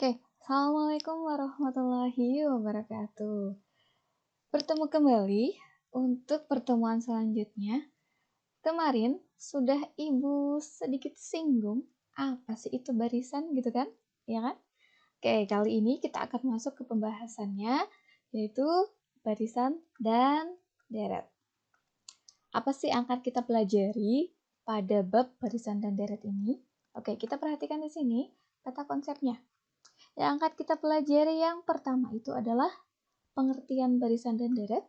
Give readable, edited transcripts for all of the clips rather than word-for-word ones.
Oke, Assalamualaikum warahmatullahi wabarakatuh. Bertemu kembali untuk pertemuan selanjutnya. Kemarin sudah Ibu sedikit singgung, apa sih itu barisan gitu kan? Ya kan? Oke, kali ini kita akan masuk ke pembahasannya, yaitu barisan dan deret. Apa sih yang akan kita pelajari pada bab barisan dan deret ini? Oke, kita perhatikan di sini peta konsepnya. Yang akan kita pelajari yang pertama itu adalah pengertian barisan dan deret.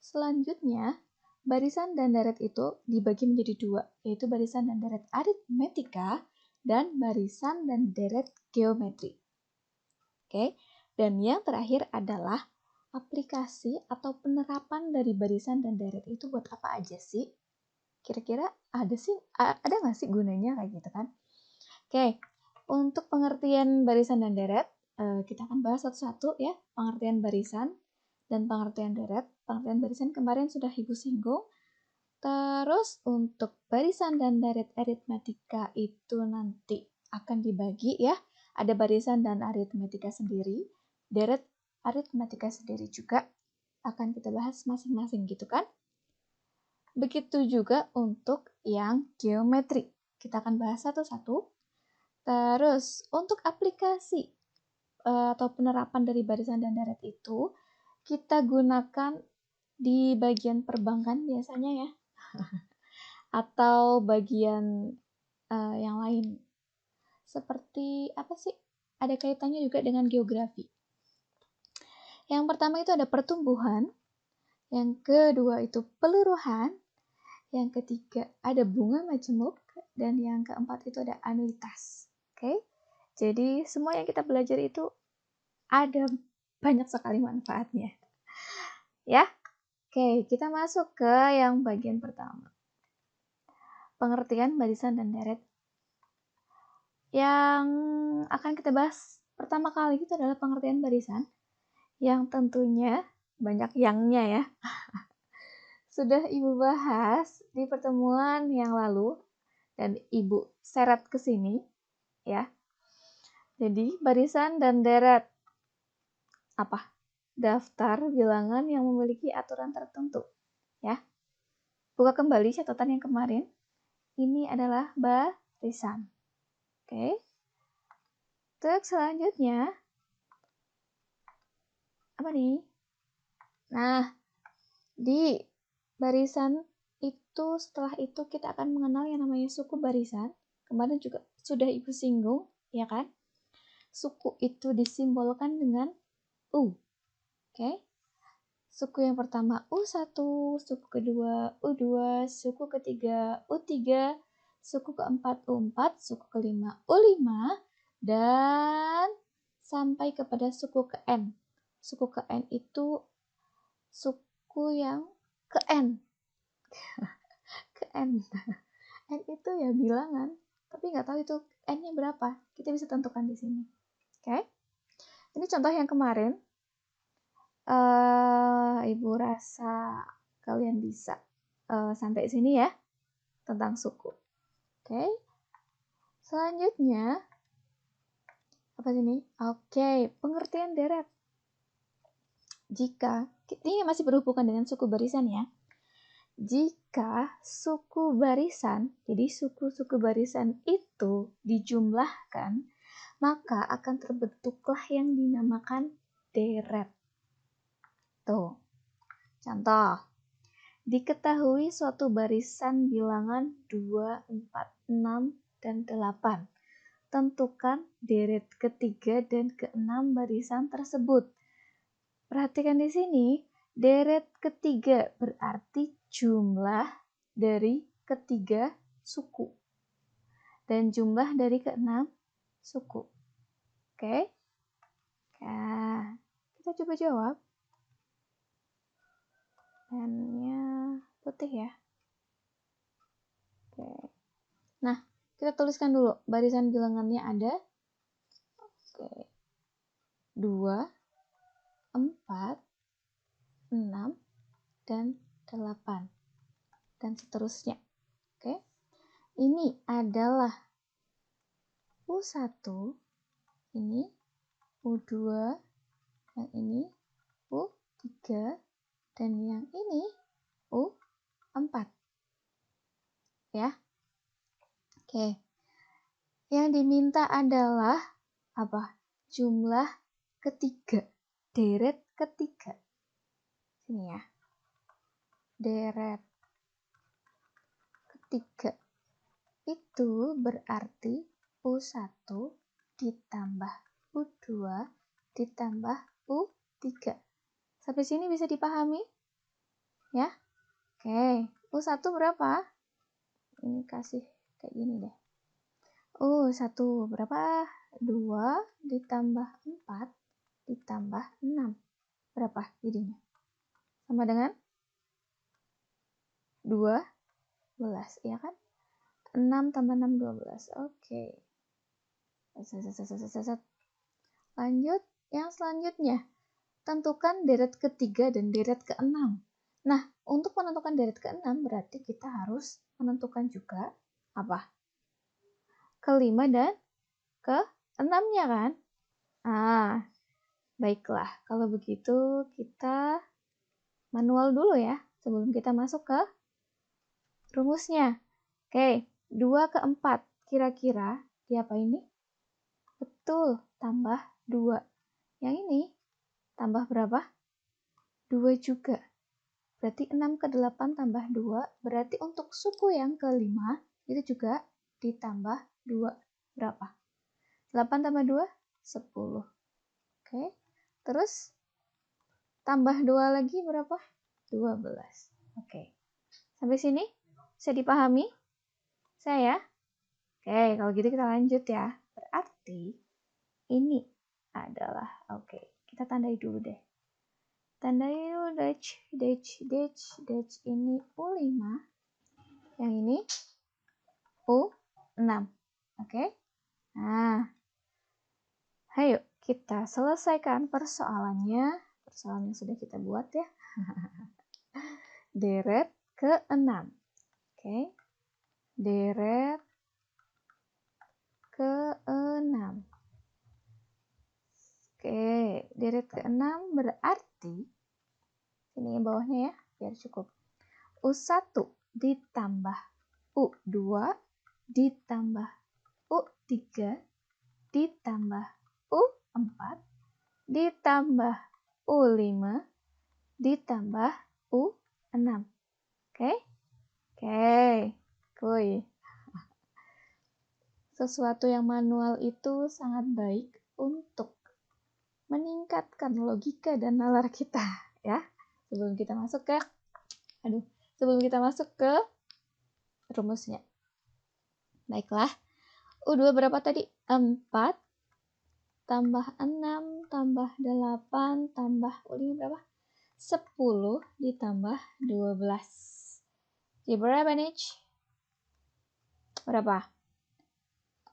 Selanjutnya, barisan dan deret itu dibagi menjadi dua, yaitu barisan dan deret aritmetika dan barisan dan deret geometri. Oke, dan yang terakhir adalah aplikasi atau penerapan dari barisan dan deret itu buat apa aja sih? Kira-kira ada nggak sih gunanya kayak gitu kan? Oke, untuk pengertian barisan dan deret, kita akan bahas satu-satu ya, pengertian barisan dan pengertian deret. Pengertian barisan kemarin sudah Ibu singgung. Terus untuk barisan dan deret aritmetika itu nanti akan dibagi ya. Ada barisan dan aritmetika sendiri, deret aritmetika sendiri juga akan kita bahas masing-masing gitu kan. Begitu juga untuk yang geometri. Kita akan bahas satu-satu. Terus untuk aplikasi atau penerapan dari barisan dan deret itu kita gunakan di bagian perbankan biasanya ya, atau bagian yang lain. Seperti apa sih? Ada kaitannya juga dengan geografi. Yang pertama itu ada pertumbuhan, yang kedua itu peluruhan, yang ketiga ada bunga majemuk, dan yang keempat itu ada anuitas. Oke? Jadi semua yang kita belajar itu ada banyak sekali manfaatnya. Ya. Oke, kita masuk ke yang bagian pertama. Pengertian barisan dan deret. Yang akan kita bahas pertama kali itu adalah pengertian barisan. Yang tentunya banyak yangnya ya. Sudah Ibu bahas di pertemuan yang lalu dan Ibu seret ke sini ya. Jadi barisan dan deret apa? Daftar bilangan yang memiliki aturan tertentu ya. Buka kembali catatan yang kemarin. Ini adalah barisan. Oke. Untuk selanjutnya apa nih? Nah, di barisan itu setelah itu kita akan mengenal yang namanya suku barisan. Kemarin juga sudah Ibu singgung, ya kan? Suku itu disimbolkan dengan U. Oke. Suku yang pertama U1, suku kedua U2, suku ketiga U3, suku keempat U4, suku kelima U5, dan sampai kepada suku ke N. Suku ke N itu suku yang ke N. Ke N. N itu ya bilangan, tapi nggak tahu itu N-nya berapa. Kita bisa tentukan di sini. Oke. Ini contoh yang kemarin. Ibu rasa kalian bisa sampai sini ya tentang suku. Oke. Selanjutnya apa sini? Oke, pengertian deret. Jika ini masih berhubungan dengan suku barisan ya. Jika suku barisan, jadi suku-suku barisan itu dijumlahkan, maka akan terbentuklah yang dinamakan deret. Tuh, contoh. Diketahui suatu barisan bilangan 2, 4, 6, dan 8. Tentukan deret ketiga dan keenam barisan tersebut. Perhatikan di sini, deret ketiga berarti jumlah dari ketiga suku. Dan jumlah dari keenam suku. Oke? Nah, kita coba jawab. Pennya putih ya. Oke. Nah, kita tuliskan dulu. Barisan bilangannya ada 2, 4, 6, dan 8. Dan seterusnya. Oke. Ini adalah U1. Ini U2, yang ini U3, dan yang ini U4. Ya. Oke. Yang diminta adalah apa? Jumlah ketiga, deret ketiga. Sini ya. Deret ketiga. Itu berarti U1 ditambah U2 ditambah U3. Sampai sini bisa dipahami? Ya? Oke. U1 berapa? Ini kasih kayak gini deh. U1 berapa? 2 ditambah 4 ditambah 6. Berapa jadinya? Sama dengan 12, ya kan? 6 tambah 6, 12. Oke. Lanjut, yang selanjutnya. Tentukan deret ketiga dan deret keenam. Nah, untuk menentukan deret keenam berarti kita harus menentukan juga apa? Kelima dan keenamnya kan? Baiklah. Kalau begitu kita manual dulu ya sebelum kita masuk ke rumusnya. Oke, 2 ke 4. Kira-kira diapa ini? Betul, tambah 2. Yang ini tambah berapa? 2 juga. Berarti 6 ke 8 tambah 2. Berarti untuk suku yang kelima itu juga ditambah 2. Berapa? 8 tambah 2? 10. Oke. Terus tambah 2 lagi berapa? 12. Oke. Sampai sini bisa dipahami? Saya? Oke, kalau gitu kita lanjut ya. Berarti ini adalah, kita tandai dulu deh. Tandai dulu dash ini U5. Yang ini U6. Oke? Nah, ayo kita selesaikan persoalannya. Persoalan yang sudah kita buat ya. Deret ke-6. Oke? Deret ke-6. Oke, deret ke-6 berarti ini bawahnya ya, biar cukup. U1 ditambah U2 ditambah U3 ditambah U4 ditambah U5 ditambah U6. Oke? Kuy. Sesuatu yang manual itu sangat baik untuk meningkatkan logika dan nalar kita, ya. Sebelum kita masuk ke rumusnya. Baiklah. U2 berapa tadi? 4 tambah 6 tambah 8 tambah U5 berapa? 10 ditambah 12. Jadi berapa nih? Berapa?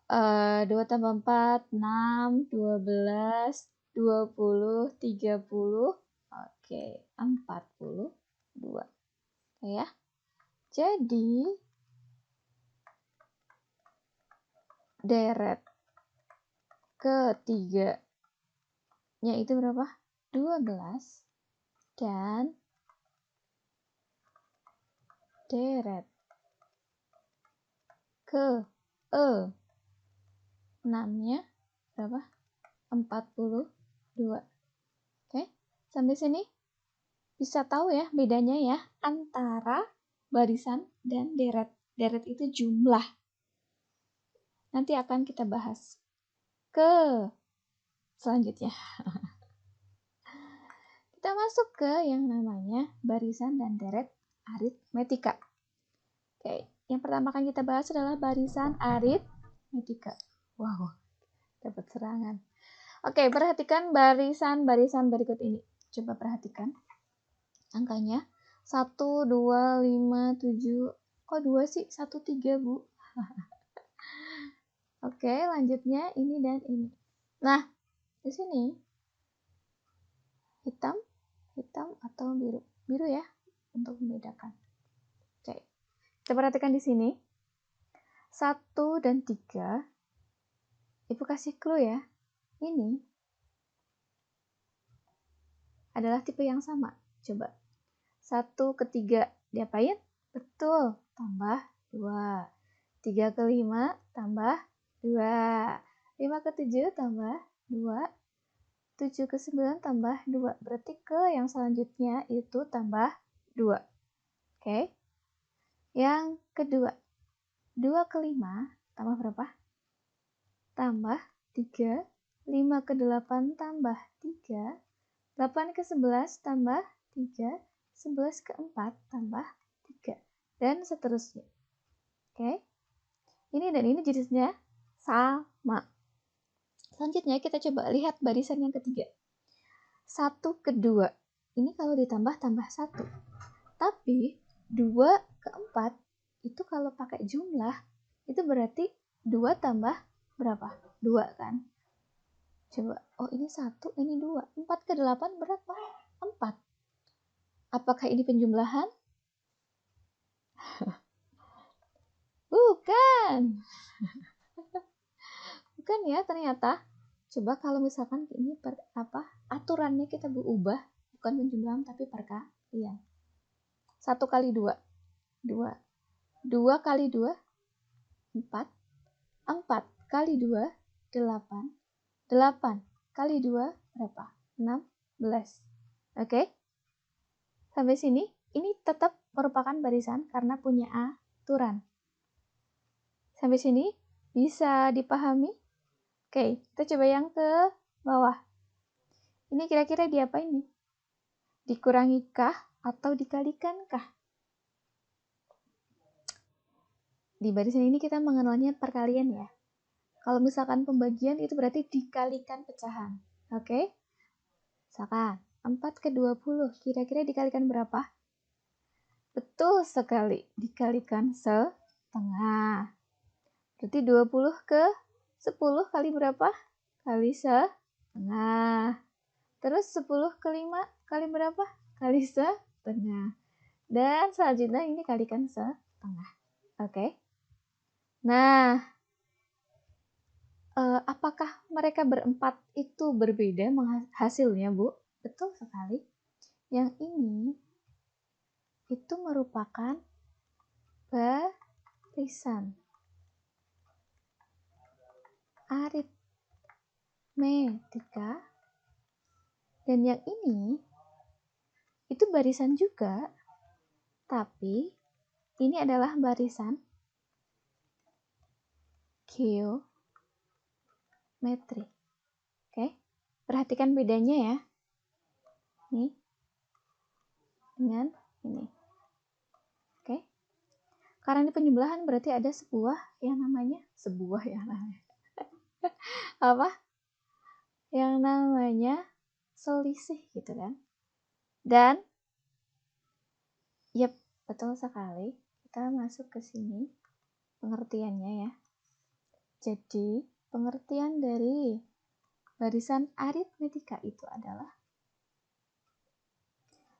2 tambah 4, 6, 12, 20, 30, oke, 42. Oke ya. Jadi, deret ketiganya itu berapa? 12. Dan deret ke-6-nya berapa? 42. Oke, sampai sini bisa tahu ya bedanya ya antara barisan dan deret. Deret itu jumlah. Nanti akan kita bahas ke selanjutnya. Kita masuk ke yang namanya barisan dan deret aritmetika. Oke, yang pertama akan kita bahas adalah barisan aritmetika. Wow, dapat serangan. Oke, perhatikan barisan-barisan berikut ini. Coba perhatikan angkanya. 1, 2, 5, 7. Kok 2 sih? 1, 3, Bu. Oke, lanjutnya ini dan ini. Nah, di sini hitam atau biru. Biru ya, untuk membedakan. Oke, kita perhatikan di sini. 1 dan 3. Ibu kasih clue ya. Ini adalah tipe yang sama. Coba. 1 ke 3 diapain? Betul, tambah 2. 3 ke 5 tambah 2. 5 ke 7 tambah 2. 7 ke 9 tambah 2. Berarti ke yang selanjutnya itu tambah 2. Oke. Yang kedua. 2 ke 5 tambah berapa? Tambah 3. 5 ke 8 tambah 3. 8 ke 11 tambah 3. 11 ke 4 tambah 3. Dan seterusnya. Oke. Ini dan ini jenisnya sama. Selanjutnya kita coba lihat barisan yang ketiga. 1 ke 2. Ini kalau ditambah tambah 1. Tapi 2 ke 4 itu kalau pakai jumlah itu berarti 2 tambah berapa? 2 kan? Coba, oh ini 1, ini 2. 4 ke 8 berapa? 4. Apakah ini penjumlahan? Bukan. Bukan ya ternyata. Coba kalau misalkan ini aturannya kita ubah, bukan penjumlahan tapi perkalian. 1 kali 2. 2. 2 kali 2, 4. 4 kali 2, 8. 8 kali 2 berapa? 16. Oke? Sampai sini, ini tetap merupakan barisan karena punya aturan. Sampai sini, bisa dipahami? Oke, kita coba yang ke bawah. Ini kira-kira diapain nih? Dikurangi kah atau dikalikan kah? Di barisan ini kita mengenalnya perkalian ya. Kalau misalkan pembagian itu berarti dikalikan pecahan. Oke? Misalkan 4 ke 20 kira-kira dikalikan berapa? Betul sekali, dikalikan setengah. Berarti 20 ke 10 kali berapa? Kali setengah. Terus 10 ke 5 kali berapa? Kali setengah. Dan selanjutnya ini kalikan setengah. Oke? Nah, apakah mereka berempat itu berbeda hasilnya, Bu? Betul sekali. Yang ini itu merupakan barisan aritmetika, dan yang ini itu barisan juga, tapi ini adalah barisan geometri. Oke, perhatikan bedanya ya. Nih, dengan ini. Oke, karena ini penjumlahan berarti ada sebuah yang namanya apa? Yang namanya selisih gitu kan. Dan yep, betul sekali. Kita masuk ke sini pengertiannya ya. Jadi, pengertian dari barisan aritmetika itu adalah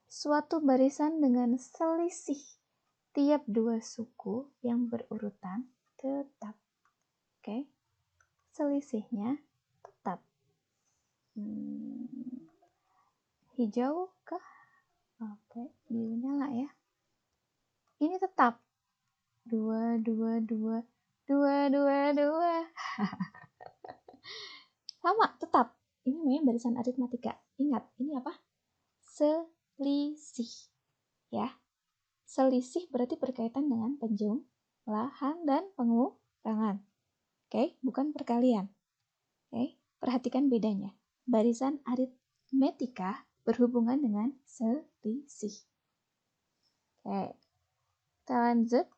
suatu barisan dengan selisih tiap dua suku yang berurutan tetap. Oke. Selisihnya tetap. Hijau kah? Oke, biru nyala ya. Ini tetap 2, 2, 2, 2, 2, 2. Sama, tetap. Ini namanya barisan aritmetika. Ingat, ini apa? Selisih. Ya. Selisih berarti berkaitan dengan penjumlahan dan pengurangan. Oke, bukan perkalian. Oke, perhatikan bedanya. Barisan aritmetika berhubungan dengan selisih. Oke, kita lanjut.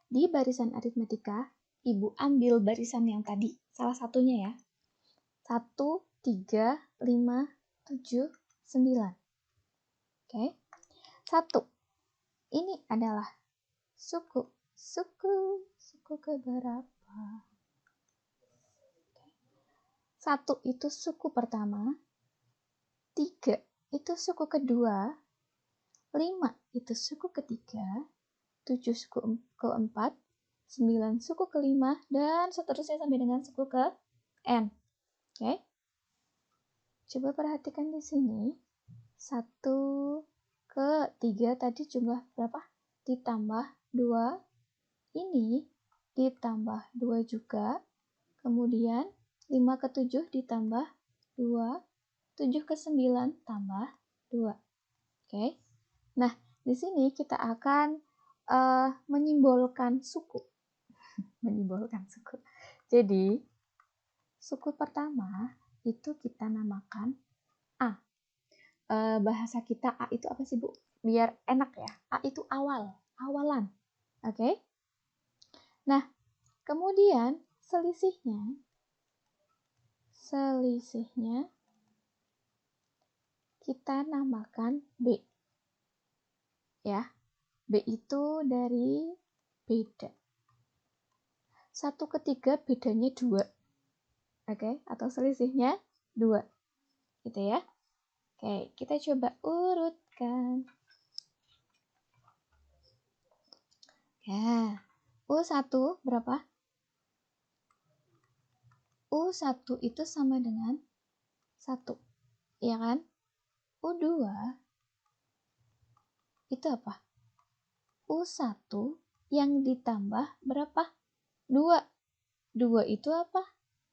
Di barisan aritmetika, Ibu ambil barisan yang tadi, salah satunya ya. 1, 3, 5, 7, 9. Oke. 1. Ini adalah suku keberapa? 1 itu suku pertama, 3 itu suku kedua, 5 itu suku ketiga, 7 suku keempat, 9 suku kelima, dan seterusnya sampai dengan suku ke N. Oke. Coba perhatikan di sini. 1 ke 3 tadi jumlah berapa? Ditambah 2. Ini ditambah 2 juga. Kemudian 5 ke 7 ditambah 2. 7 ke 9 tambah 2. Oke. Nah, di sini kita akan menyimbolkan suku. Menyimbolkan suku. Jadi, suku pertama itu kita namakan A. Bahasa kita A itu apa sih, Bu? Biar enak ya. A itu awal, awalan. Oke? Nah, kemudian selisihnya kita namakan B. Ya. B itu dari beda. 1 ke 3 bedanya 2. Oke, atau selisihnya 2. Gitu ya. Oke, kita coba urutkan. Ya, U1 berapa? U1 itu sama dengan 1. Iya kan? U2 itu apa? U1 yang ditambah berapa? 2. 2 itu apa?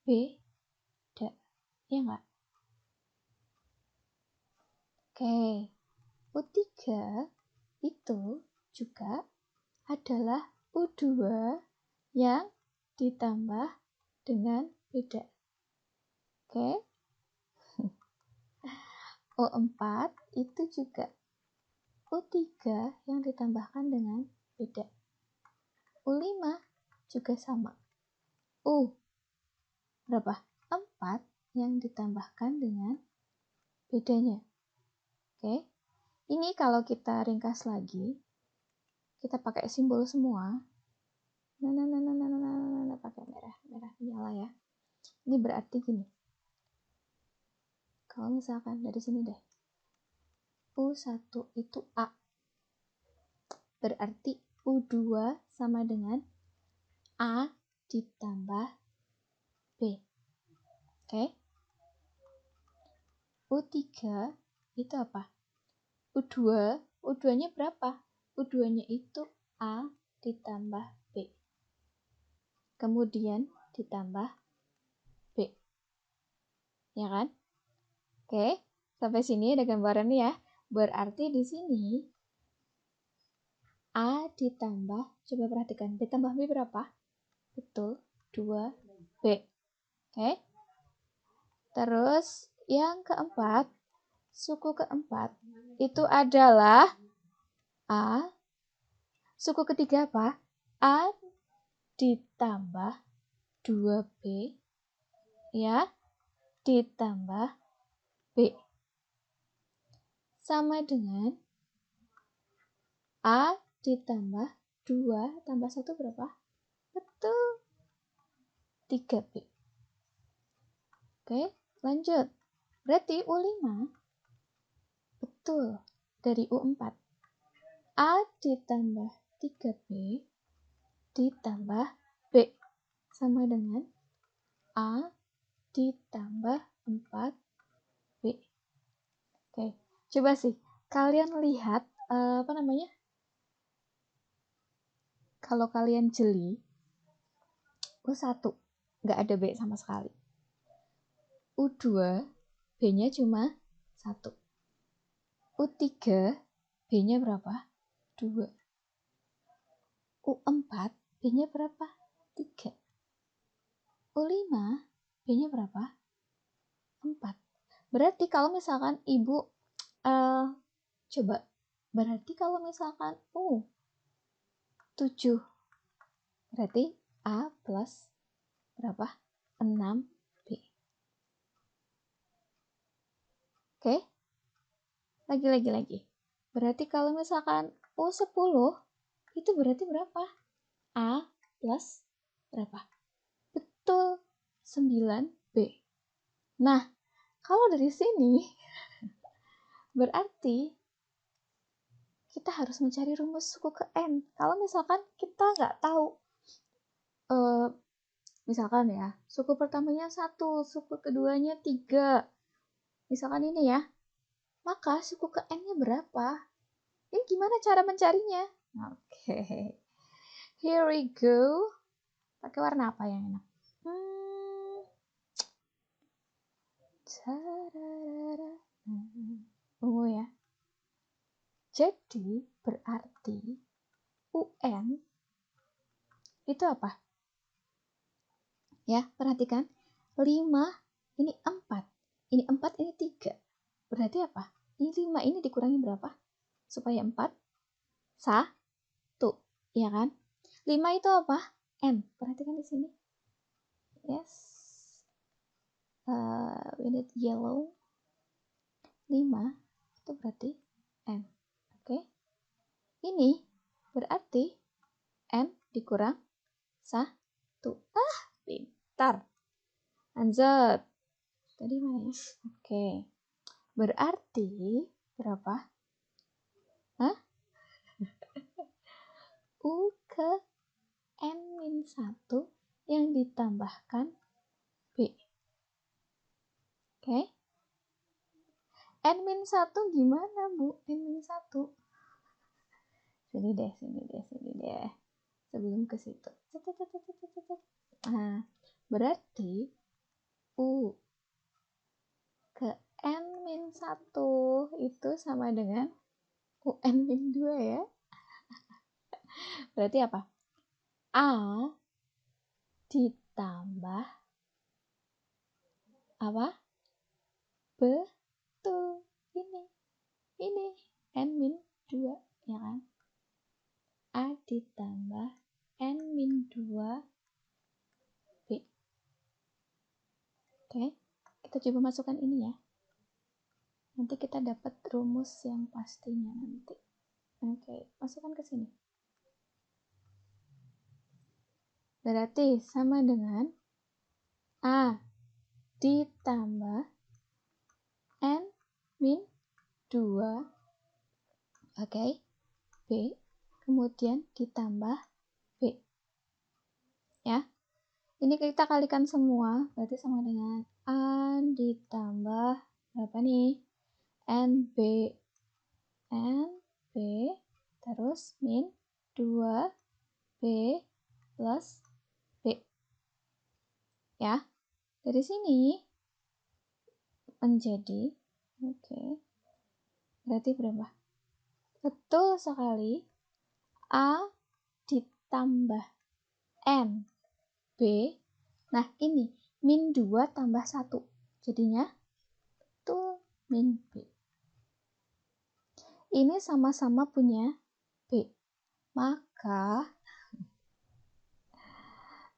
Beda. Iya nggak? Oke. U3 itu juga adalah U2 yang ditambah dengan beda. Oke. U4 itu juga U3 yang ditambahkan dengan beda. U5 juga sama. U berapa? 4 yang ditambahkan dengan bedanya. Oke. Ini kalau kita ringkas lagi, kita pakai simbol semua. Pakai merah nyala ya. Ini berarti gini. Kalau misalkan dari sini deh. U1 itu A. Berarti U2 sama dengan A ditambah B. Oke. U3 itu apa? U2-nya berapa? U2-nya itu A ditambah B. Kemudian ditambah B. Ya kan? Oke, sampai sini ada gambarannya ya. Berarti di sini A ditambah, coba perhatikan, B tambah B berapa? Betul, 2B. Oke. Terus yang keempat, suku keempat itu adalah A. Suku ketiga apa? A ditambah 2B ya, ditambah B. Sama dengan A ditambah 2 tambah 1 berapa? Betul, 3B. Oke, lanjut. Berarti U5 betul dari U4. A ditambah 3B ditambah B sama dengan A ditambah 4B. Oke, coba sih kalian lihat apa namanya? Kalau kalian jeli, U1 nggak ada B sama sekali. U2 B-nya cuma 1. U3 B-nya berapa? 2. U4 B-nya berapa? 3. U5 B-nya berapa? 4. Berarti kalau misalkan ibu coba, berarti kalau misalkan U7 berarti A plus berapa? 6B. Oke? Lagi. Berarti kalau misalkan U10 itu berarti berapa? A plus berapa? Betul, 9B. Nah, kalau dari sini berarti kita harus mencari rumus suku ke N. Kalau misalkan kita nggak tahu Misalkan ya, suku pertamanya 1, suku keduanya 3. Misalkan ini ya. Maka suku ke N-nya berapa? Ini gimana cara mencarinya? Oke. Here we go. Pakai warna apa yang enak? Ungu ya. Jadi berarti UN itu apa? Ya, perhatikan. 5, ini 4. Ini 4, ini 3. Berarti apa? Ini 5 ini dikurangi berapa? Supaya 4, 1. Ya kan? 5 itu apa? N. Perhatikan di sini. Yes. We need yellow. 5 itu berarti N. Oke. Ini berarti N dikurang 1. Pintar. Lanjut. Tadi mana ya? Oke. Berarti berapa? Hah? U ke N-1 yang ditambahkan B. Oke. N-1 gimana, Bu? N-1. Sini deh. Sebelum ke situ. Nah, berarti U ke N-1 itu sama dengan UN-2 ya. Berarti apa? A ditambah apa? Betul. Ini N-2 ya kan? A ditambah N-2 B. Oke, kita coba masukkan ini ya. Nanti kita dapat rumus yang pastinya nanti. Oke, masukkan ke sini. Berarti sama dengan A ditambah N-2, oke, B, kemudian ditambah B. Ya, ini kita kalikan semua, berarti sama dengan A ditambah berapa nih? NB, terus min 2B plus B. Ya, dari sini menjadi, oke, berarti berapa? Betul sekali, A ditambah N, B, nah ini, min 2 tambah 1, jadinya betul min B. Ini sama-sama punya B, maka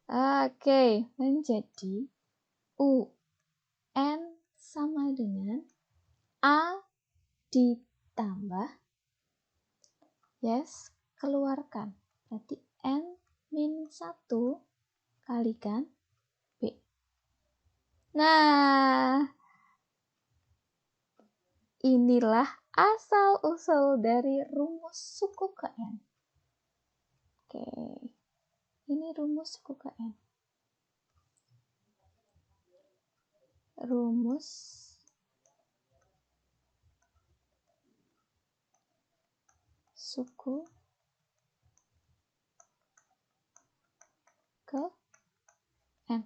oke, menjadi UN sama dengan A ditambah, yes, keluarkan. Berarti N-1 kalikan B. Nah, inilah asal-usul dari rumus suku ke N. Oke, ini rumus suku ke N. Rumus suku ke N.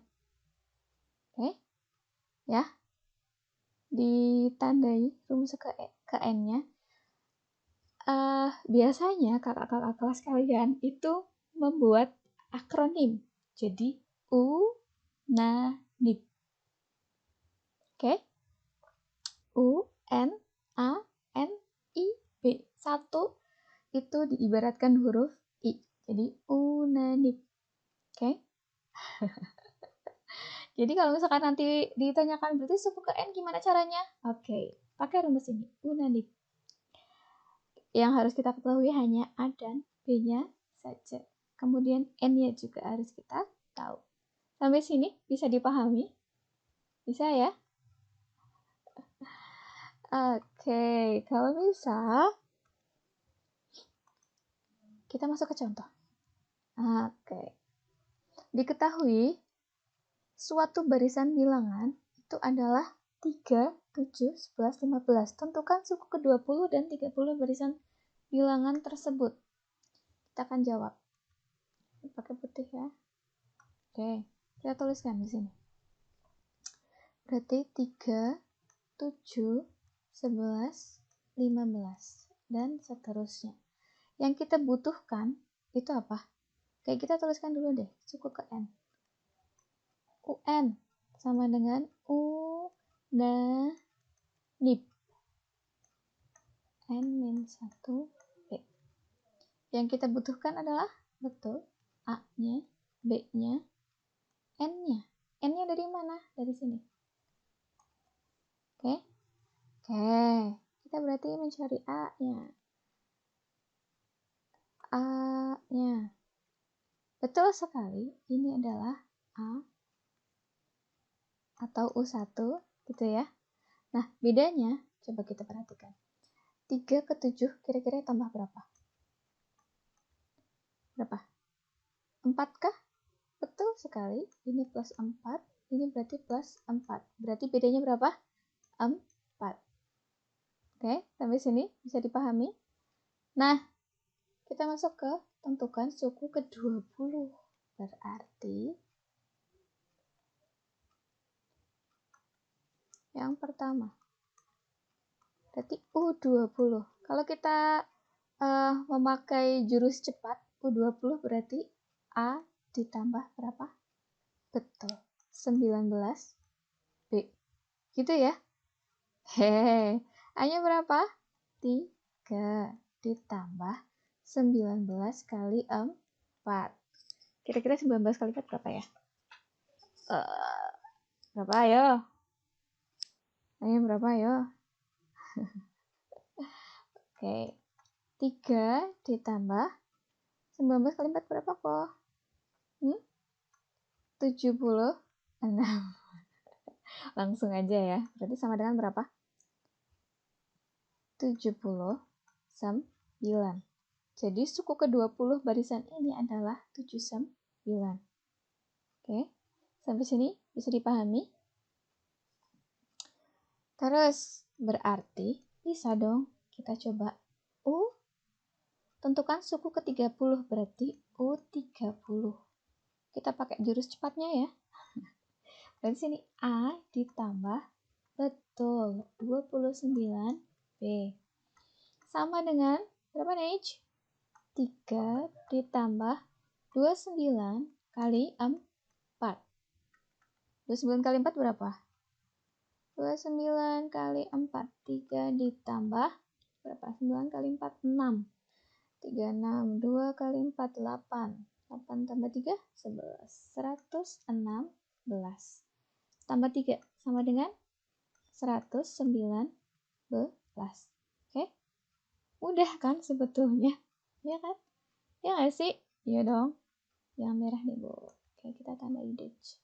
Oke, ya, ditandai rumus ke N-nya. Biasanya kakak-kakak kelas kalian itu membuat akronim. Jadi UNANIB. Oke? UNANIB. 1 itu diibaratkan huruf I. Jadi UNANIB. Oke? Jadi kalau misalkan nanti ditanyakan berarti suku ke N gimana caranya? Oke, pakai rumus ini, UNANIB. Yang harus kita ketahui hanya A dan B-nya saja. Kemudian N-nya juga harus kita tahu. Sampai sini bisa dipahami? Bisa ya? Oke, kalau bisa kita masuk ke contoh. Oke. Diketahui suatu barisan bilangan itu adalah 3, 7, 11, 15. Tentukan suku ke-20 dan 30 barisan bilangan tersebut. Kita akan jawab. Pakai putih ya. Oke, kita tuliskan di sini. Berarti 3, 7, 11, 15, dan seterusnya. Yang kita butuhkan itu apa? Kayak kita tuliskan dulu deh, suku ke N. UN sama dengan UNANIB. N-1 B. Yang kita butuhkan adalah, betul, A-nya, B-nya, N-nya. N-nya dari mana? Dari sini. Oke. Kita berarti mencari A-nya. A-nya. Betul sekali, ini adalah A atau U1, gitu ya. Nah, bedanya, coba kita perhatikan. 3 ke 7, kira-kira tambah berapa? Berapa? 4 kah? Betul sekali, ini plus 4, ini berarti plus 4. Berarti bedanya berapa? 4. Oke, sampai sini bisa dipahami? Nah, kita masuk ke tentukan suku ke-20. Berarti yang pertama, berarti U20. Kalau kita memakai jurus cepat, U20 berarti A ditambah berapa? Betul, 19 B. Gitu ya? Hehehe. A-nya berapa? 3 ditambah 19 kali 4. Kira-kira 19 kali 4 berapa ya? Berapa ayo? Ayo berapa ayo? Oke. 3 ditambah 19 kali 4 berapa kok? 76. Langsung aja ya. Berarti sama dengan berapa? 79. Jadi suku ke-20 barisan ini adalah 79. Oke. Sampai sini bisa dipahami? Terus berarti bisa dong kita coba U. Tentukan suku ke-30 berarti U30. Kita pakai jurus cepatnya ya. Dan sini A ditambah, betul, 29B. Sama dengan berapa nih? 3 ditambah 29 kali 4. 29 kali 4 berapa? 29 kali 4. 3 ditambah berapa? 9 kali 4, 6. 36. 2 kali 4, 8. 8 tambah 3, 11. 116. Tambah 3 sama dengan 119. Oke? Mudah kan sebetulnya? Ya kan? Ya nggak sih? Iya dong. Yang merah nih, Bu. Oke, kita tambah dash.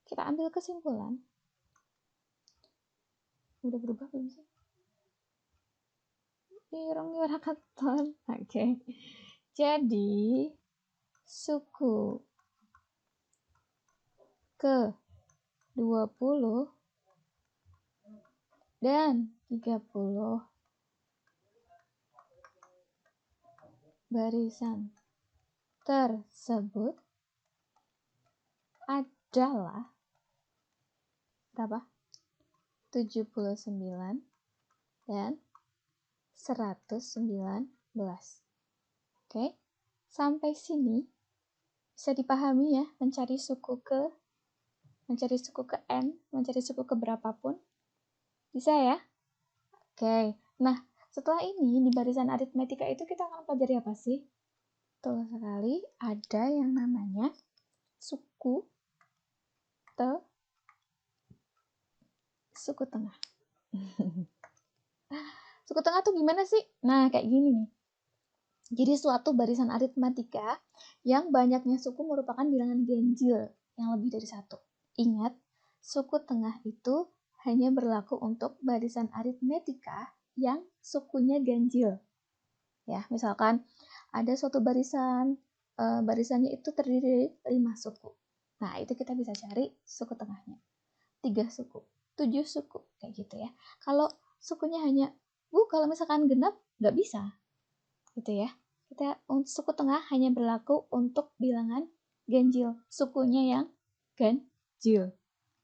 Kita ambil kesimpulan. Udah berubah belum sih? Irong keton. Oke. Jadi suku ke-20 dan 30 barisan tersebut adalah berapa? 79 dan 119. Oke, sampai sini bisa dipahami ya, mencari suku ke N, mencari suku ke berapapun. Bisa ya? Oke, nah setelah ini di barisan aritmetika itu kita akan pelajari apa sih? Betul sekali, ada yang namanya suku tengah. Suku tengah tuh gimana sih? Nah, kayak gini nih. Jadi suatu barisan aritmetika yang banyaknya suku merupakan bilangan ganjil yang lebih dari satu. Ingat, suku tengah itu hanya berlaku untuk barisan aritmetika yang sukunya ganjil. Ya, misalkan ada suatu barisan, barisannya itu terdiri dari 5 suku. Nah, itu kita bisa cari suku tengahnya. 3 suku, 7 suku, kayak gitu ya. Kalau sukunya hanya, kalau misalkan genap, nggak bisa. Gitu ya. Suku tengah hanya berlaku untuk bilangan ganjil. Sukunya yang ganjil.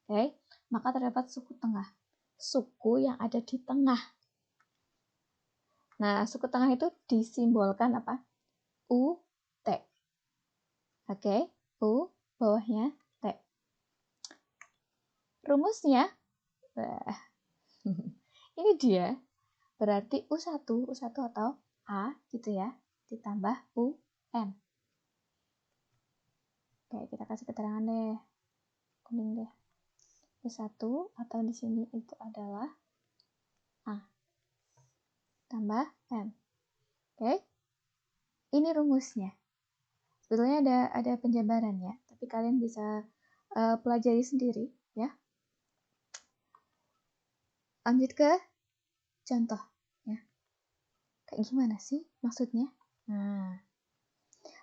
Oke, maka terdapat suku tengah. Suku yang ada di tengah. Nah, suku tengah itu disimbolkan apa? U, T. Oke, U, bawahnya T. Rumusnya, ini dia, berarti U1 atau A gitu ya, ditambah UN. Oke, kita kasih keterangan deh, kuning deh. U1 atau di sini itu adalah A tambah N. Oke, ini rumusnya. Sebetulnya ada penjabarannya, tapi kalian bisa pelajari sendiri ya. Lanjut ke contoh ya. Kayak gimana sih maksudnya? Nah,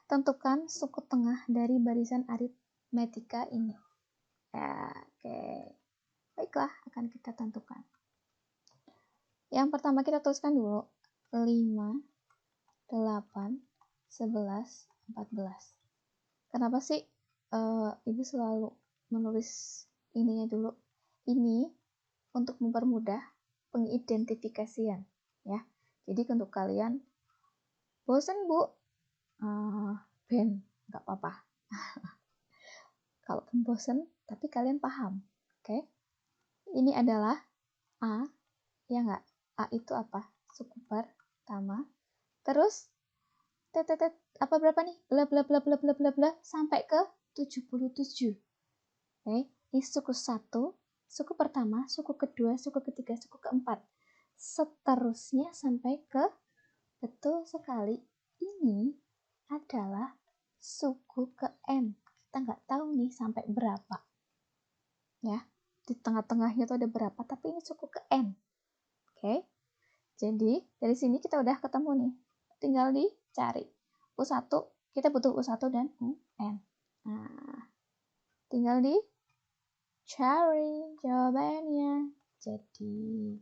tentukan suku tengah dari barisan aritmetika ini. Ya, oke. Baiklah, akan kita tentukan. Yang pertama kita tuliskan dulu 5, 8, 11, 14. Kenapa sih Ibu selalu menulis ininya dulu? Ini untuk mempermudah pengidentifikasian ya. Jadi untuk kalian bosan Bu, Ben, nggak apa-apa. Kalaupun bosan, tapi kalian paham, oke? Ini adalah A, ya nggak? A itu apa? Suku pertama. Terus apa berapa nih? Bla bla bla bla bla bla bla sampai ke 77. Oke, ini suku 1, suku pertama, suku kedua, suku ketiga, suku keempat. Seterusnya sampai ke, betul sekali, ini adalah suku ke N. Kita nggak tahu nih sampai berapa. Ya, di tengah-tengahnya tuh ada berapa, tapi ini suku ke N. Oke, jadi dari sini kita udah ketemu nih. Tinggal dicari. U1, kita butuh U1 dan UN. Nah, tinggal dicari jawabannya. Jadi,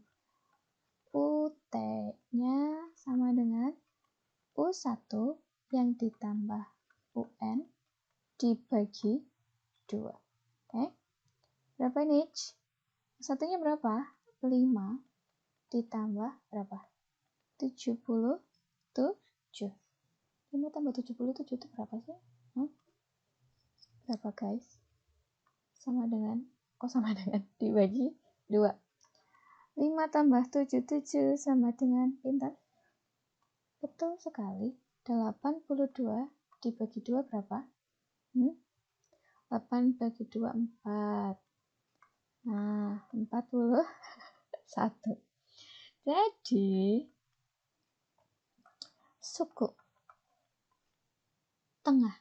UT-nya sama dengan U1 yang ditambah UN dibagi 2. Oke. Berapa ini? Satunya berapa? 5 ditambah berapa? 77. 5 tambah 77 itu berapa sih? Berapa guys? Sama dengan dibagi 2. 5 tambah 77 sama dengan pintar? Betul sekali. 82 dibagi 2 berapa? 8 bagi 2, 4. Nah, 41. Jadi, suku tengah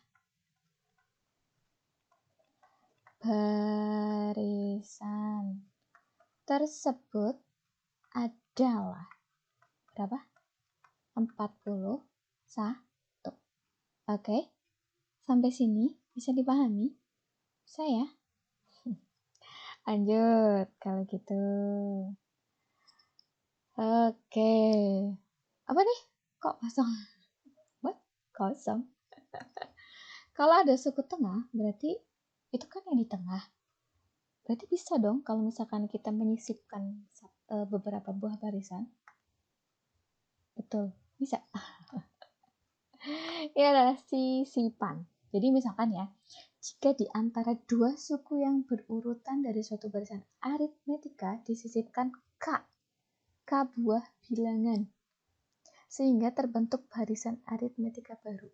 barisan tersebut adalah berapa? 41. Oke, sampai sini bisa dipahami? Saya lanjut kalau gitu. Oke, apa nih? Kok kosong? What? Kosong? Kalau ada suku tengah, berarti itu kan yang di tengah. Berarti bisa dong kalau misalkan kita menyisipkan beberapa buah barisan. Betul, bisa. Ini adalah sisipan. Jadi misalkan ya, jika di antara dua suku yang berurutan dari suatu barisan aritmetika disisipkan K buah bilangan, sehingga terbentuk barisan aritmetika baru.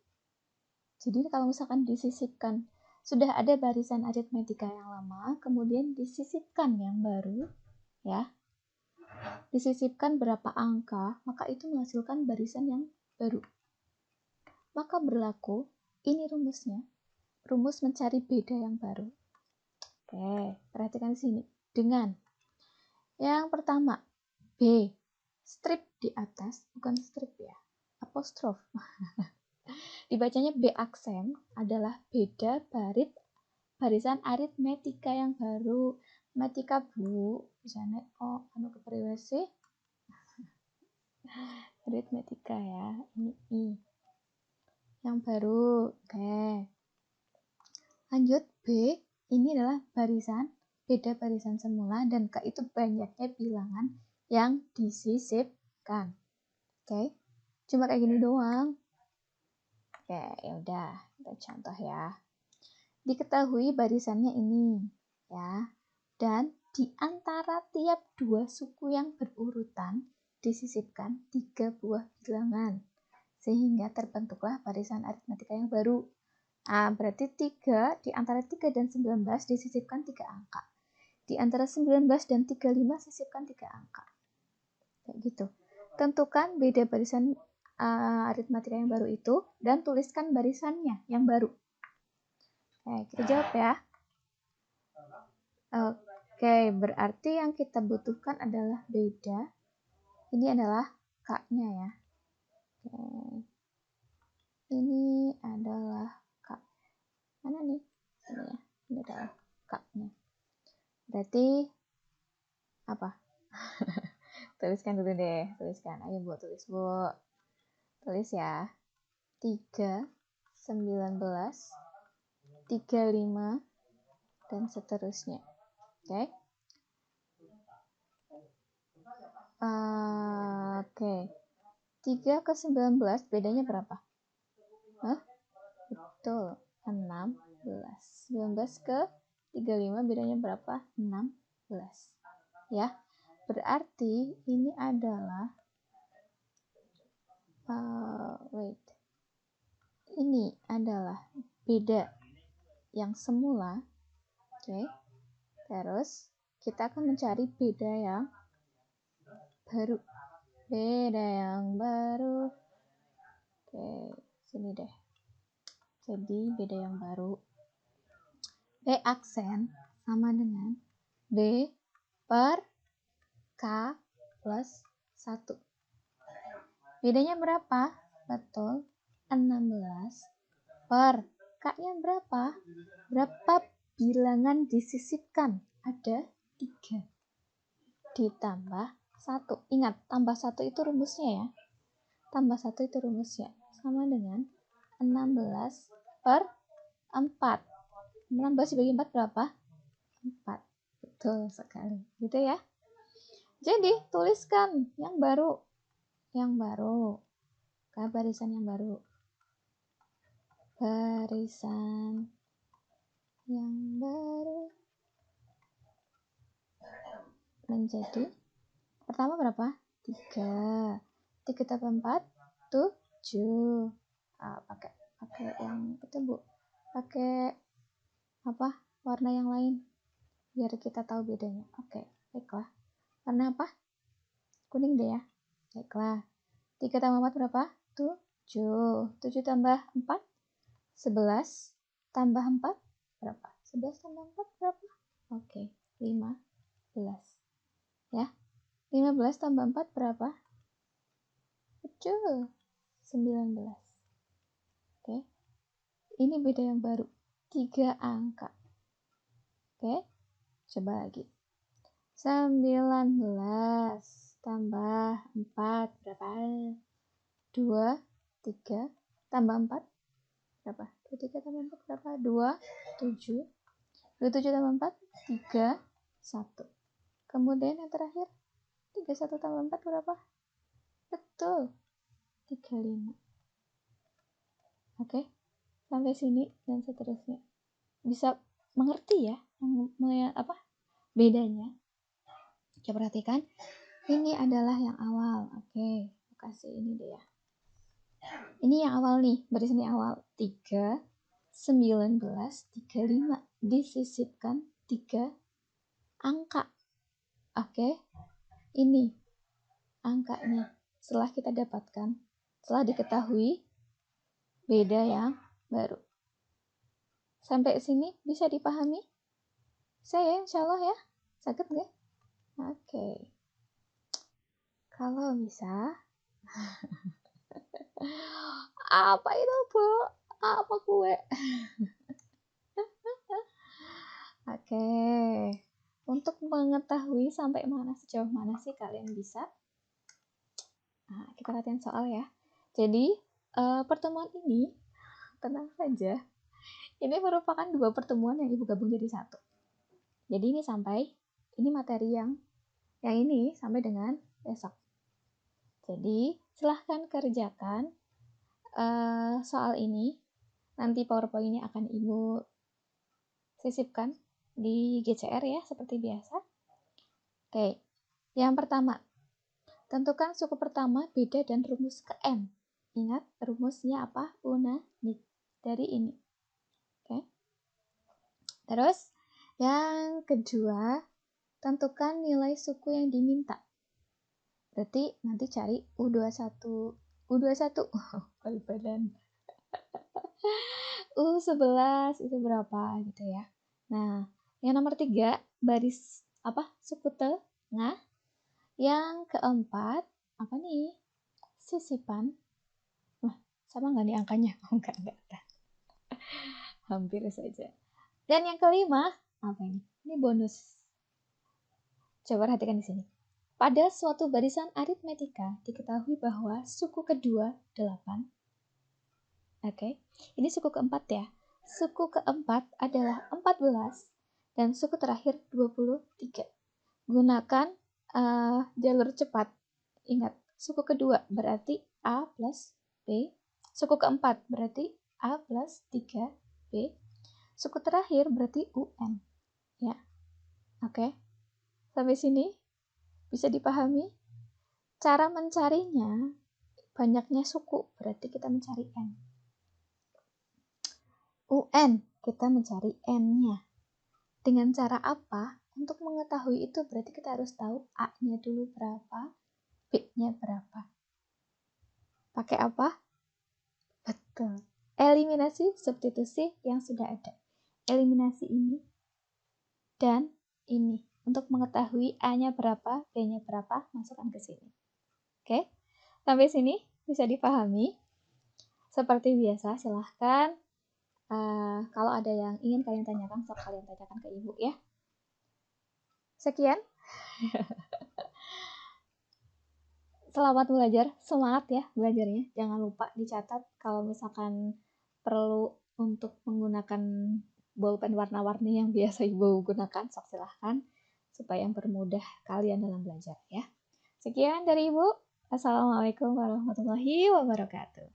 Jadi kalau misalkan disisipkan, sudah ada barisan aritmetika yang lama, kemudian disisipkan yang baru, ya, disisipkan berapa angka, maka itu menghasilkan barisan yang baru. Maka berlaku, ini rumusnya, rumus mencari beda yang baru. Oke, perhatikan di sini. Dengan yang pertama, B, strip di atas, bukan strip ya. apostrof. Dibacanya B aksen adalah beda barisan aritmetika yang baru. Aritmetika Bu, misalnya anu kepriwesi aritmetika ya, ini I yang baru. Oke. Lanjut B, ini adalah beda barisan semula, dan K itu banyaknya bilangan yang disisipkan. Oke. Cuma kayak gini doang. Oke, ya udah, kita contoh ya. Diketahui barisannya ini, ya. Dan di antara tiap dua suku yang berurutan disisipkan 3 buah bilangan, sehingga terbentuklah barisan aritmetika yang baru. Nah, berarti di antara 3 dan 19 disisipkan 3 angka. Di antara 19 dan 35 sisipkan 3 angka. Kayak gitu. Tentukan beda barisan aritmetika yang baru itu dan tuliskan barisannya yang baru. Oke, kita jawab ya. Oke, berarti yang kita butuhkan adalah beda. Ini adalah K-nya ya. Oke. Ini adalah K. Mana nih? Ini ya. Ini adalah K-nya. Berarti apa? Tuliskan dulu deh. Tuliskan. Ayo Bu, tulis Bu. Tulis ya. 3, 19, 35, dan seterusnya. Oke. Oke. 3 ke 19 bedanya berapa? Hah? Betul. 16. 19 ke 35 bedanya berapa? 16. Ya. Berarti ini adalah ini adalah beda yang semula. Oke. Terus kita akan mencari beda yang baru. Beda yang baru. Oke, sini deh. Jadi beda yang baru. B aksen sama dengan B per K plus 1. Bedanya berapa? Betul. 16 per K-nya berapa? Berapa bilangan disisipkan? Ada 3. Ditambah 1. Ingat, tambah 1 itu rumusnya ya. Tambah 1 itu rumusnya. Sama dengan 16 per 4. 16 dibagi 4 berapa? 4. Betul sekali. Gitu ya. Jadi, tuliskan yang baru. Yang baru. Barisan yang baru. Barisan yang baru menjadi pertama berapa? 3. 3 tambah 4 7. Pakai yang itu Bu. Pakai apa? Warna yang lain biar kita tahu bedanya. Oke, baiklah. Warna apa? Kuning deh ya. Baiklah. 3 tambah 4 berapa? 7. 7 tambah 4 11. Tambah 4 berapa? 11 tambah 4 berapa? Oke, 15. Ya. 15 tambah 4 berapa? Betul. 19. Oke. Ini beda yang baru. 3 angka. Oke. Coba lagi. 19 tambah 4 berapa? 2, 3 tambah 4 berapa? 23 tambah 4 berapa? 2, 7. 27 tambah 4 3, 1. Kemudian yang terakhir 31 tambah 4 berapa? Betul. 35. Oke. Sampai sini dan seterusnya. Bisa mengerti ya apa bedanya? Coba perhatikan. Ini adalah yang awal. Oke, kasih ini deh ya. Ini yang awal nih, barisan yang awal. 3, 19, 35. Disisipkan 3 angka. Oke. Ini angkanya. Setelah kita dapatkan, setelah diketahui beda yang baru. Sampai sini bisa dipahami? Saya insya Allah ya. Sakit nggak? Oke. Kalau bisa Apa itu, Bu? Apa kue? Oke. Untuk mengetahui sampai mana, sejauh mana sih kalian bisa? Nah, kita latihan soal ya. Jadi, pertemuan ini, tenang saja, ini merupakan 2 pertemuan yang Ibu gabung jadi 1. Jadi ini materi yang ini sampai dengan besok. Jadi, silahkan kerjakan soal ini. Nanti PowerPoint-nya akan Ibu sisipkan di GCR ya, seperti biasa. Oke, yang pertama, tentukan suku pertama, beda, dan rumus ke N. Ingat, rumusnya apa? Unanit. Dari ini. Oke. Terus, yang kedua, tentukan nilai suku yang diminta. Berarti nanti cari U21. U21. Bal-balan. U11 itu berapa gitu ya. Nah, yang nomor 3, baris suku tengah. Yang keempat, apa nih? Sisipan. Wah, sama nggak nih angkanya? Enggak. Hampir saja. Dan yang kelima, apa ini? Ini bonus. Coba perhatikan di sini. Pada suatu barisan aritmetika, diketahui bahwa suku kedua 8. Oke, ini suku keempat ya. Suku keempat adalah 14 dan suku terakhir 23. Gunakan jalur cepat. Ingat, suku kedua berarti A plus B. Suku keempat berarti A plus 3B. Suku terakhir berarti UN. Ya, oke. Sampai sini bisa dipahami? Cara mencarinya, banyaknya suku, berarti kita mencari N. UN, kita mencari N-nya. Dengan cara apa? Untuk mengetahui itu berarti kita harus tahu A-nya dulu berapa, B-nya berapa. Pakai apa? Betul. Eliminasi substitusi yang sudah ada. Eliminasi ini dan ini. Untuk mengetahui A-nya berapa, B-nya berapa, masukkan ke sini. Oke? Sampai sini bisa dipahami? Seperti biasa, silahkan. Kalau ada yang ingin kalian tanyakan, sok kalian tanyakan ke Ibu ya. Sekian. Selamat belajar, semangat ya belajarnya. Jangan lupa dicatat kalau misalkan perlu untuk menggunakan bolpen warna-warni yang biasa Ibu gunakan, sok silahkan supaya mempermudah kalian dalam belajar ya. Sekian dari Ibu. Assalamualaikum warahmatullahi wabarakatuh.